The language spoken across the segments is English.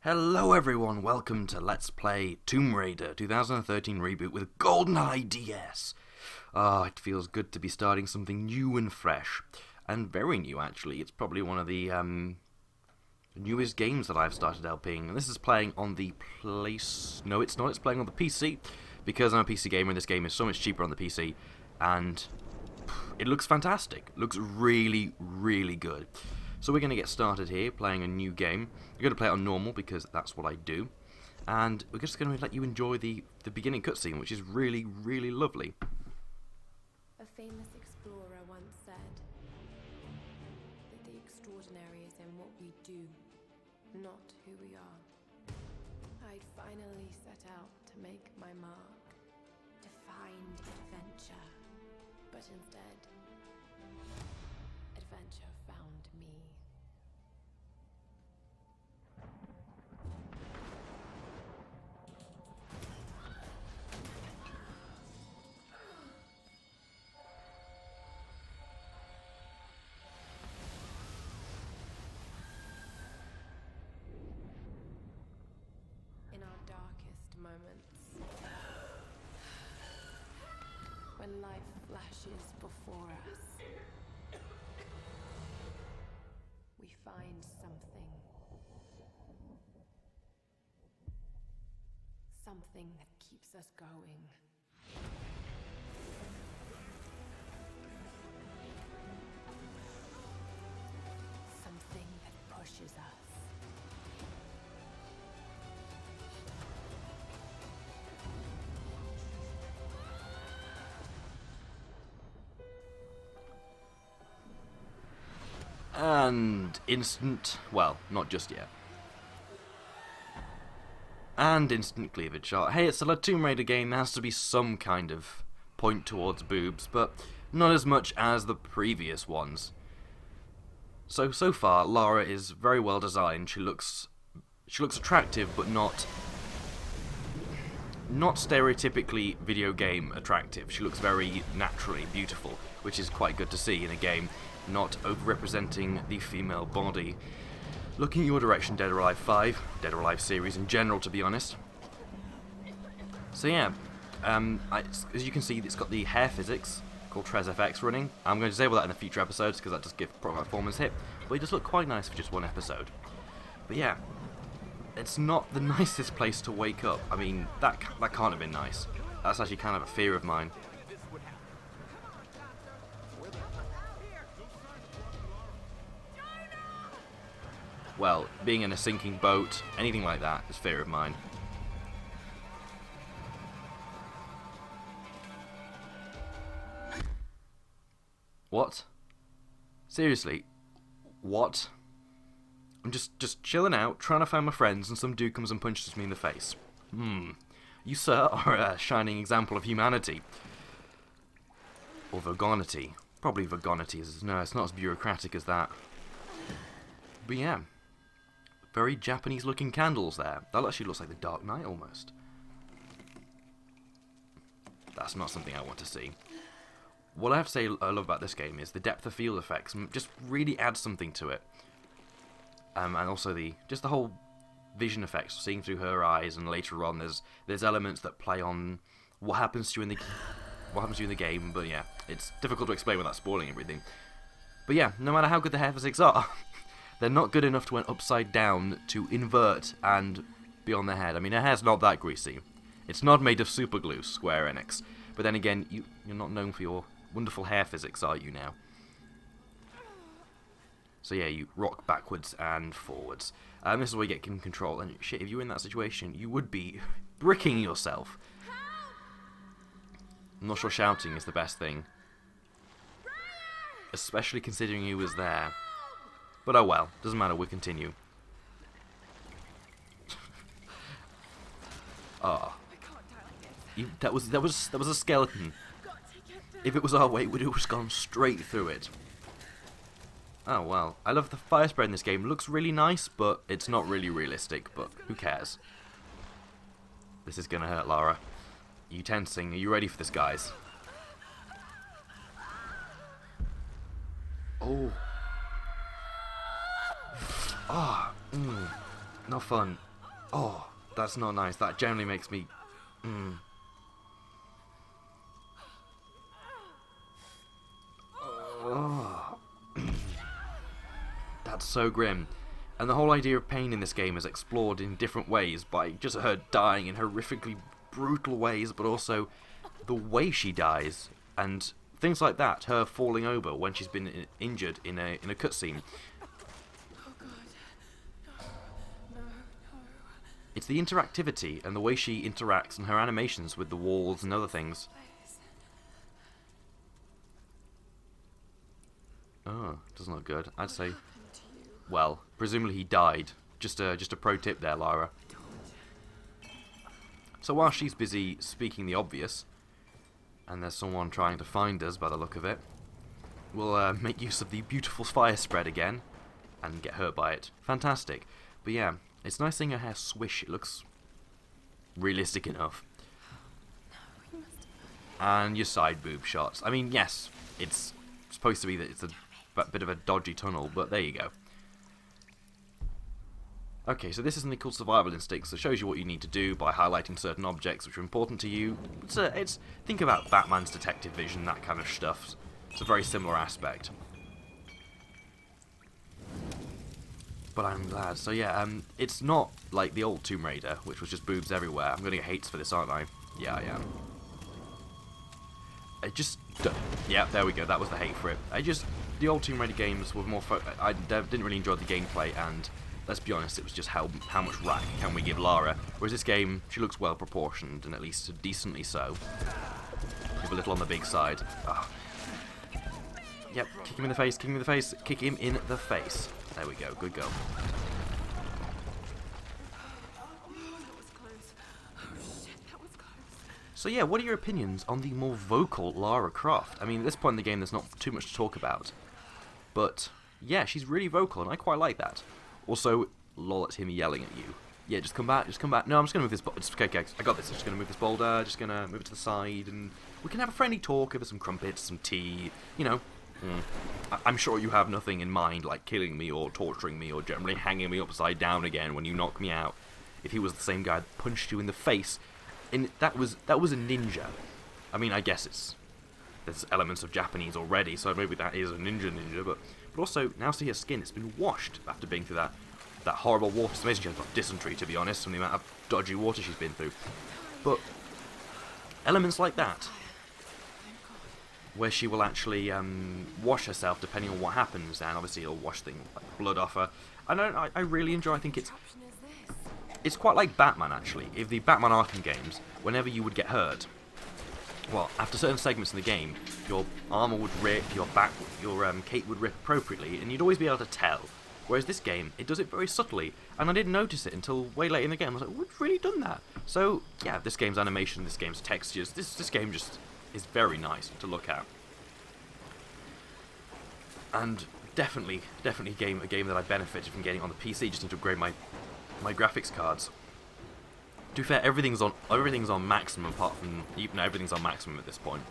Hello everyone, welcome to Let's Play Tomb Raider 2013 reboot with GoldenEye DS. It feels good to be starting something new and fresh. And very new actually, it's probably one of the newest games that I've started LPing. And this is playing on the No it's not, it's playing on the PC. Because I'm a PC gamer and this game is so much cheaper on the PC. And it looks fantastic, it looks really, really good. So we're going to get started here, playing a new game. We're going to play it on normal, because that's what I do. And we're just going to let you enjoy the beginning cutscene, which is really, really lovely. A famous explorer once said that the extraordinary is in what we do, not who we are. I'd finally set out to make my mark, to find adventure. But instead, adventure found me. In our darkest moments, when life flashes before us, we find something that keeps us going. Something that pushes us. And instant... well, not just yet. And instant cleavage shot. Hey, it's still a Tomb Raider game, there has to be some kind of point towards boobs, but not as much as the previous ones. So far, Lara is very well designed. She looks attractive, but not stereotypically video game attractive. She looks very naturally beautiful, which is quite good to see in a game, not over-representing the female body. Looking your direction, Dead or Alive 5, Dead or Alive series in general, to be honest. So yeah, as you can see, it's got the hair physics called TresFX running. I'm going to disable that in the future episodes because that does give proper performance hit, but it does look quite nice for just one episode. But yeah, it's not the nicest place to wake up. I mean, that can't have been nice. That's actually kind of a fear of mine. Well, being in a sinking boat, anything like that is fear of mine. What? Seriously? What? I'm just chilling out, trying to find my friends, and some dude comes and punches me in the face. You, sir, are a shining example of humanity. Or Vergonity. Probably Vergonity. No, it's not as bureaucratic as that. But yeah. Very Japanese-looking candles there. That actually looks like the Dark Knight, almost. That's not something I want to see. What I have to say I love about this game is the depth of field effects. Just really adds something to it. And also the whole vision effects, seeing through her eyes, and later on there's elements that play on what happens to you in the game. But yeah, it's difficult to explain without spoiling everything. But yeah, no matter how good the hair physics are, they're not good enough to went upside down to invert and be on their head. I mean, her hair's not that greasy. It's not made of super glue, Square Enix. But then again, you're not known for your wonderful hair physics, are you now? So yeah, you rock backwards and forwards. This is where you get in control. And shit, if you were in that situation, you would be bricking yourself. I'm not sure shouting is the best thing. Especially considering he was there. But oh well, doesn't matter, we'll continue. That was a skeleton. If it was our weight, we'd have just gone straight through it. Oh well, I love the fire spray in this game. It looks really nice, but it's not really realistic, but who cares? This is gonna hurt, Lara. Are you tensing? Are you ready for this, guys? Oh. Not fun. Oh, that's not nice. That generally makes me... Oh. That's so grim. And the whole idea of pain in this game is explored in different ways by just her dying in horrifically brutal ways, but also the way she dies and things like that. Her falling over when she's been injured in a cutscene. Oh God. No. It's the interactivity and the way she interacts and her animations with the walls and other things. Oh, doesn't look good. I'd say... Well, presumably he died. Just a pro tip there, Lara. So while she's busy speaking the obvious, and there's someone trying to find us by the look of it, we'll make use of the beautiful fire spread again, and get hurt by it. Fantastic. But yeah, it's nice seeing her hair swish. It looks realistic enough. And your side boob shots. I mean, yes, it's supposed to be that it's a bit of a dodgy tunnel, but there you go. Okay, so this is something called Survival Instincts that shows you what you need to do by highlighting certain objects which are important to you. It's think about Batman's detective vision, that kind of stuff. It's a very similar aspect. But I'm glad. So yeah, it's not like the old Tomb Raider, which was just boobs everywhere. I'm going to get hates for this, aren't I? Yeah, I am. Yeah, there we go. That was the hate for it. The old Tomb Raider games were more... I didn't really enjoy the gameplay, and let's be honest, it was just how much rack can we give Lara. Whereas this game, she looks well proportioned, and at least decently so. Maybe a little on the big side. Oh. Yep, kick him in the face, kick him in the face, kick him in the face. There we go, good go. So yeah, what are your opinions on the more vocal Lara Croft? I mean, at this point in the game, there's not too much to talk about. But, yeah, she's really vocal, and I quite like that. Also, lol, it's him yelling at you. Yeah, just come back, just come back. No, I'm just going to move this boulder. Okay, I got this. I'm just going to move this boulder, just going to move it to the side, and we can have a friendly talk over some crumpets, some tea, you know. I'm sure you have nothing in mind, like killing me or torturing me or generally hanging me upside down again when you knock me out. If he was the same guy that punched you in the face... And that was a ninja. I mean, I guess there's elements of Japanese already, so maybe that is a ninja, but also now see her skin. It's been washed after being through that horrible water. It's amazing she's got dysentery, to be honest, from the amount of dodgy water she's been through. But elements like that, where she will actually wash herself depending on what happens, and obviously it'll wash things like blood off her. I really enjoy. I think it's quite like Batman, actually. If the Batman Arkham games, whenever you would get hurt, well, after certain segments in the game, your armor would rip, your cape would rip appropriately, and you'd always be able to tell. Whereas this game, it does it very subtly, and I didn't notice it until way late in the game. I was like, we've really done that. So, yeah, this game's animation, this game's textures, this game just is very nice to look at. And definitely a game that I benefited from getting on the PC. Just need to upgrade my graphics cards. To be fair, everything's on maximum apart from... No, everything's on maximum at this point,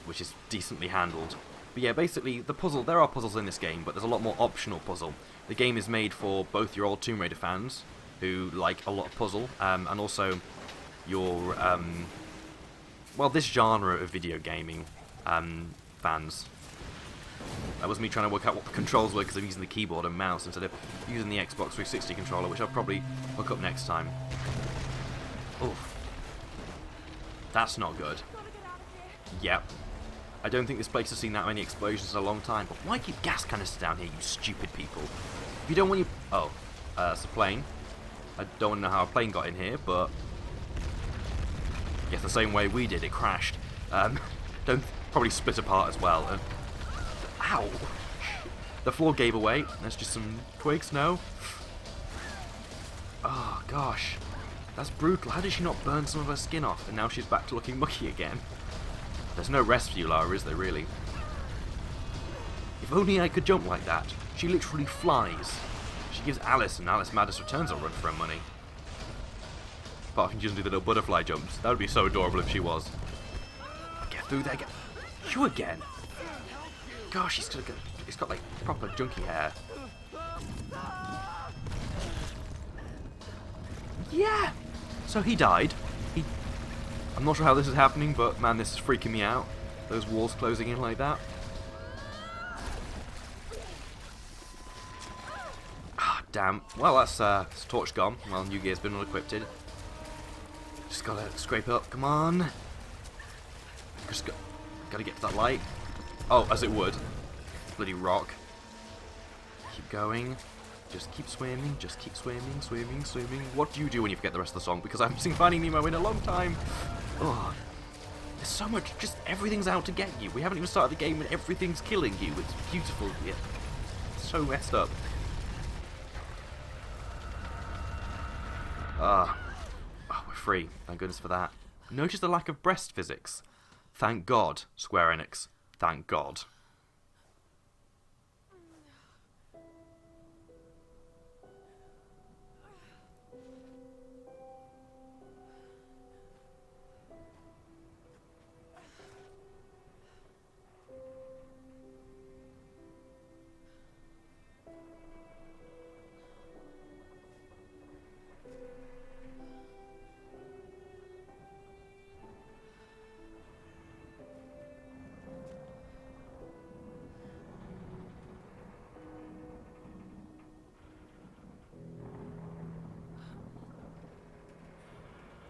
which is decently handled. But yeah, basically, there are puzzles in this game, but there's a lot more optional puzzle. The game is made for both your old Tomb Raider fans, who like a lot of puzzle, and also your, well, this genre of video gaming fans. That was me trying to work out what the controls were because I'm using the keyboard and mouse instead of using the Xbox 360 controller, which I'll probably hook up next time. Oof. That's not good. Yep. I don't think this place has seen that many explosions in a long time, but why keep gas canisters down here, you stupid people? If you don't want you... Oh, it's a plane. I don't know how a plane got in here, but... I guess the same way we did, it crashed. Probably split apart as well. Ow! The floor gave away. There's just some twigs, no? Oh, gosh. That's brutal. How did she not burn some of her skin off? And now she's back to looking mucky again. There's no rest for you, Lara, is there, really? If only I could jump like that. She literally flies. She gives Alice, and Alice Madness Returns a run for her money. Apart from she doesn't do the little butterfly jumps. That would be so adorable if she was. Get through there. You again. Gosh, he's got like proper junky hair. Yeah! So he died. I'm not sure how this is happening, but man, this is freaking me out. Those walls closing in like that. Ah, damn. Well, that's his torch gone. Well, New Gear's been unequipped. Just gotta scrape up. Come on. Just gotta get to that light. Oh, as it would. Bloody rock. Keep going. Just keep swimming. Just keep swimming, swimming, swimming. What do you do when you forget the rest of the song? Because I haven't seen Finding Nemo in a long time. Oh, there's so much. Just everything's out to get you. We haven't even started the game and everything's killing you. It's beautiful. Yeah. It's so messed up. Oh, we're free. Thank goodness for that. Notice the lack of breast physics. Thank God, Square Enix. Thank God.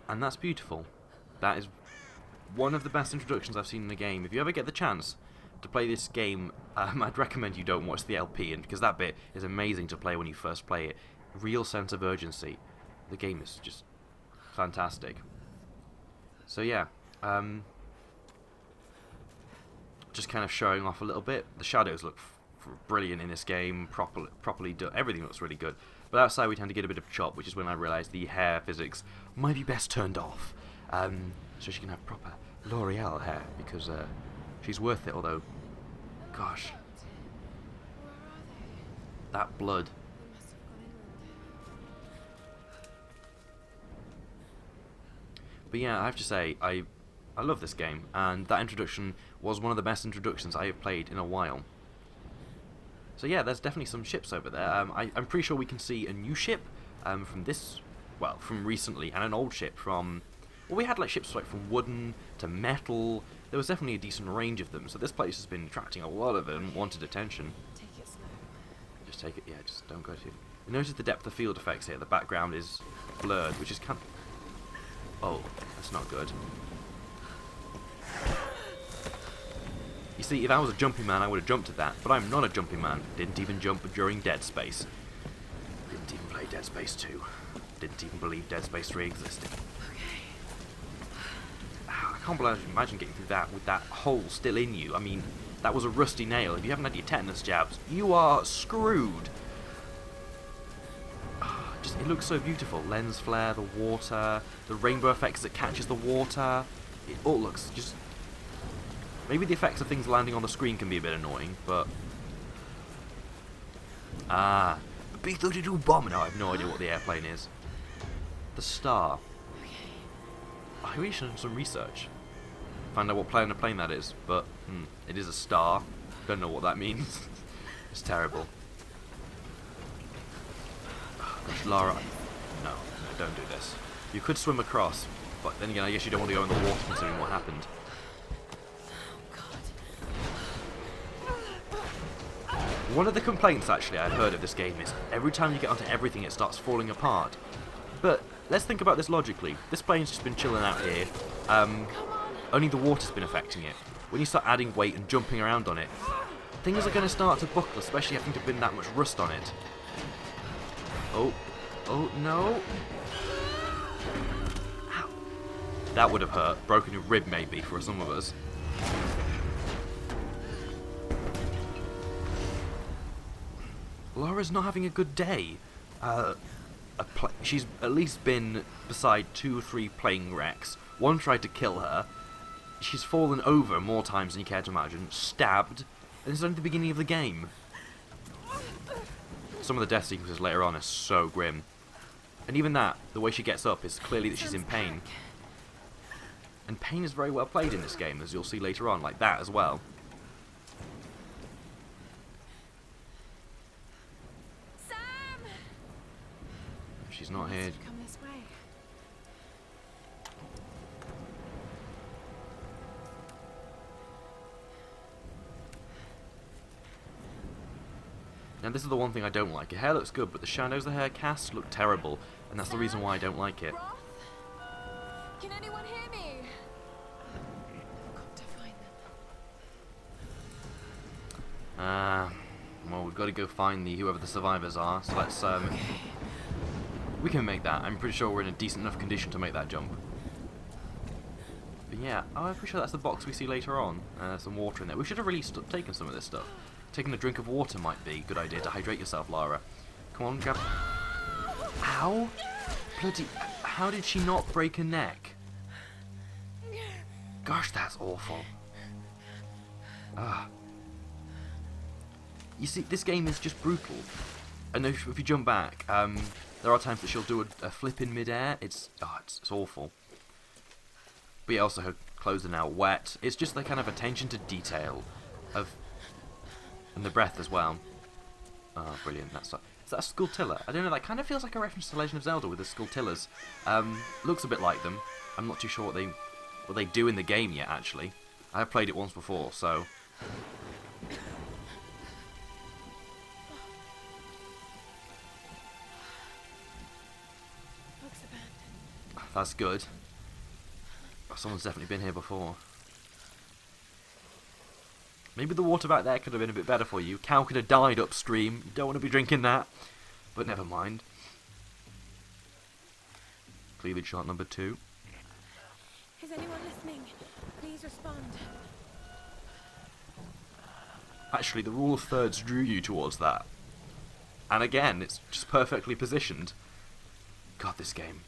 And that's beautiful. That is one of the best introductions I've seen in a game. If you ever get the chance to play this game, I'd recommend you don't watch the LP, because that bit is amazing to play when you first play it. Real sense of urgency. The game is just fantastic. So yeah, just kind of showing off a little bit. The shadows look brilliant in this game, properly done. Everything looks really good. But outside we tend to get a bit of chop, which is when I realised the hair physics might be best turned off. So she can have proper L'Oreal hair, because she's worth it, although, gosh, that blood. But yeah, I have to say, I love this game, and that introduction was one of the best introductions I have played in a while. So yeah, there's definitely some ships over there. I'm pretty sure we can see a new ship from this, well, from recently, and an old ship from, well, we had like ships like from wooden to metal. There was definitely a decent range of them, so this place has been attracting a lot of unwanted attention. Take it slow. Just take it, yeah, just don't go too... Notice the depth of field effects here. The background is blurred, which is kind of... Oh, that's not good. You see, if I was a jumping man, I would have jumped at that, but I'm not a jumping man. Didn't even jump during Dead Space. Didn't even play Dead Space 2. Didn't even believe Dead Space 3 existed. I can't imagine getting through that with that hole still in you. I mean, that was a rusty nail. If you haven't had your tetanus jabs, you are screwed. Just, it looks so beautiful. Lens flare, the water, the rainbow effects as it catches the water. It all looks just... Maybe the effects of things landing on the screen can be a bit annoying, but... Ah, a B-32 bomber. No, I have no idea what the airplane is. The Star. I really should have done some research. Find out what kind of plane that is, but it is a Star. Don't know what that means. It's terrible. Oh, gosh, Lara. No, don't do this. You could swim across, but then again, I guess you don't want to go in the water considering what happened. One of the complaints, actually, I've heard of this game is every time you get onto everything, it starts falling apart. But let's think about this logically. This plane's just been chilling out here. Only the water's been affecting it. When you start adding weight and jumping around on it, things are going to start to buckle, especially having to have been that much rust on it. Oh, no. Ow. That would have hurt. Broken a rib, maybe, for some of us. Laura's not having a good day. She's at least been beside 2 or 3 plane wrecks. One tried to kill her. She's fallen over more times than you care to imagine. Stabbed. And it's only the beginning of the game. Some of the death sequences later on are so grim. And even that, the way she gets up, is clearly that she's in pain. And pain is very well played in this game, as you'll see later on, like that as well. she's not here. Come this way. Now this is the one thing I don't like. Her hair looks good, but the shadows the hair casts look terrible, and that's the reason why I don't like it. Roth? Can anyone hear me? I've got to find them. Well, we've got to go find whoever the survivors are. So let's we can make that. I'm pretty sure we're in a decent enough condition to make that jump. But yeah, I'm pretty sure that's the box we see later on. Some water in there. We should have really taken some of this stuff. Taking a drink of water might be a good idea to hydrate yourself, Lara. Come on, grab. Ow! Bloody. How did she not break her neck? Gosh, that's awful. Ah. You see, this game is just brutal. And if you jump back, there are times that she'll do a flip in midair. It's awful. But yeah, also her clothes are now wet. It's just the kind of attention to detail of. And the breath as well. Oh, brilliant. Is that a Skulltilla? I don't know, that kind of feels like a reference to Legend of Zelda with the Skulltillas. Looks a bit like them. I'm not too sure what they do in the game yet, actually. I have played it once before, so... Looks abandoned. That's good. Someone's definitely been here before. Maybe the water back there could have been a bit better for you. Cow could have died upstream. You don't want to be drinking that. But never mind. Cleavage shot number 2. Is anyone listening? Please respond. Actually, the rule of thirds drew you towards that. And again, it's just perfectly positioned. God, this game.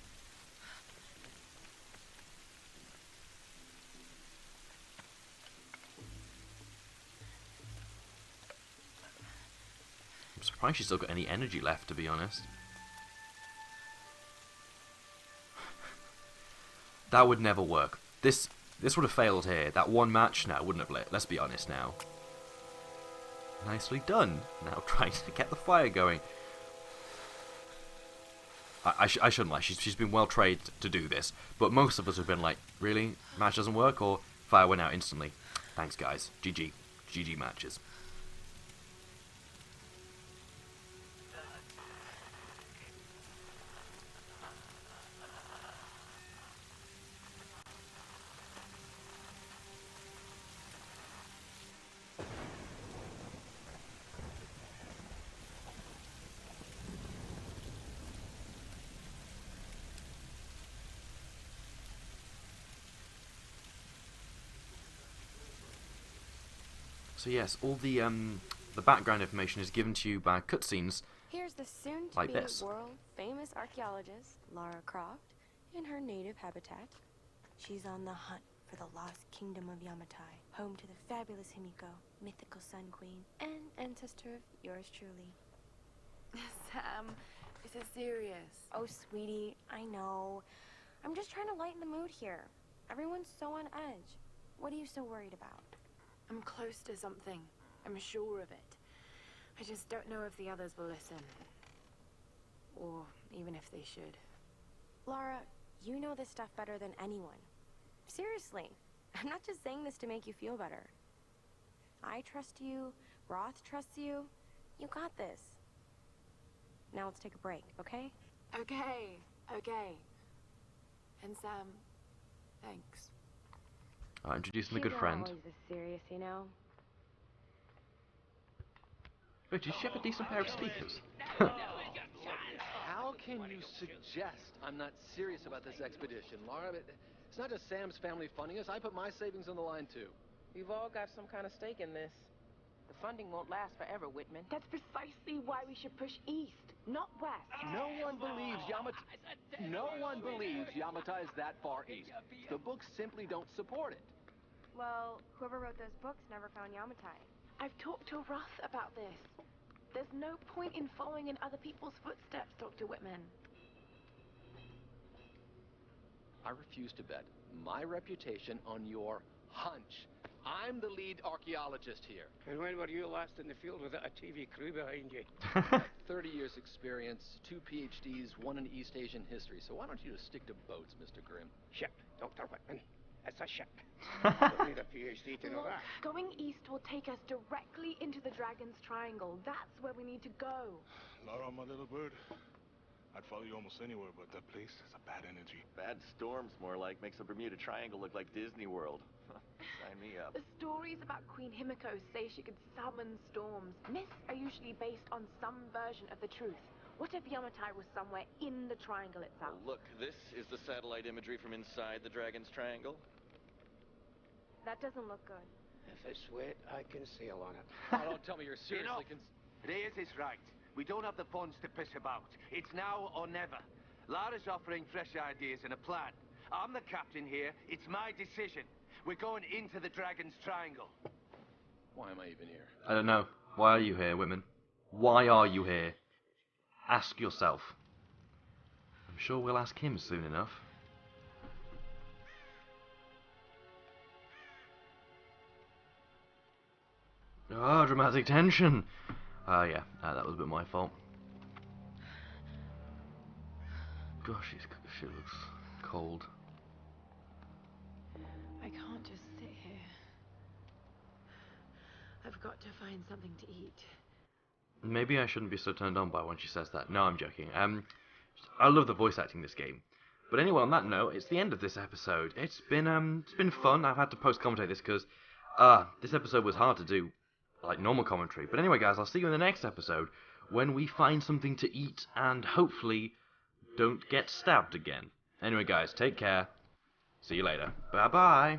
I'm surprised she's still got any energy left, to be honest. That would never work. This would have failed here. That one match, no, wouldn't have lit. Let's be honest now. Nicely done. Now trying to get the fire going. I shouldn't lie. She's been well trained to do this, but most of us have been like, really? Match doesn't work, or fire went out instantly. Thanks, guys. GG. GG matches. So yes, all the background information is given to you by cutscenes. Here's the soon-to-be Like this. world-famous archaeologist, Lara Croft, in her native habitat. She's on the hunt for the lost kingdom of Yamatai, home to the fabulous Himiko, mythical Sun Queen, and ancestor of yours truly. Sam, is it serious? Oh, sweetie, I know. I'm just trying to lighten the mood here. Everyone's so on edge. What are you so worried about? I'm close to something. I'm sure of it. I just don't know if the others will listen. Or even if they should. Lara, you know this stuff better than anyone. Seriously, I'm not just saying this to make you feel better. I trust you, Roth trusts you. You got this. Now let's take a break, okay? Okay. And Sam, thanks. Introducing a good friend. She's not always this serious, you know? Wait, did she have a decent pair of speakers? How can you suggest I'm not serious about this expedition, Laura? It's not just Sam's family funding us. I put my savings on the line, too. We've all got some kind of stake in this. The funding won't last forever, Whitman. That's precisely why we should push east, not west. No one believes Yamatai is that far east. The books simply don't support it. Well, whoever wrote those books never found Yamatai. I've talked to Roth about this. There's no point in following in other people's footsteps, Dr. Whitman. I refuse to bet my reputation on your hunch. I'm the lead archaeologist here. And when were you last in the field without a TV crew behind you? 30 years experience, 2 PhDs, 1 in East Asian history. So why don't you just stick to boats, Mr. Grimm? Ship, Dr. Whitman. It's a ship. Don't need a PhD to know that. Going east will take us directly into the Dragon's Triangle. That's where we need to go. Lara, my little bird. I'd follow you almost anywhere, but that place has a bad energy. Bad storms, more like. Makes the Bermuda Triangle look like Disney World. Sign me up. The stories about Queen Himiko say she could summon storms. Myths are usually based on some version of the truth. What if Yamatai was somewhere in the triangle itself? Look, this is the satellite imagery from inside the Dragon's Triangle. That doesn't look good. If it's wet, I can sail on it. Oh, don't tell me you're seriously Reyes is right. We don't have the funds to piss about. It's now or never. Lara's offering fresh ideas and a plan. I'm the captain here. It's my decision. We're going into the Dragon's Triangle. Why am I even here? I don't know. Why are you here, Whitman? Why are you here? Ask yourself. I'm sure we'll ask him soon enough. Ah, dramatic tension. Yeah, that was a bit my fault. Gosh, she looks cold. I can't just sit here. I've got to find something to eat. Maybe I shouldn't be so turned on by when she says that. No, I'm joking. I love the voice acting in this game. But anyway, on that note, it's the end of this episode. It's been fun. I've had to post-commentate this because this episode was hard to do, like normal commentary. But anyway, guys, I'll see you in the next episode when we find something to eat and hopefully don't get stabbed again. Anyway, guys, take care. See you later. Bye-bye.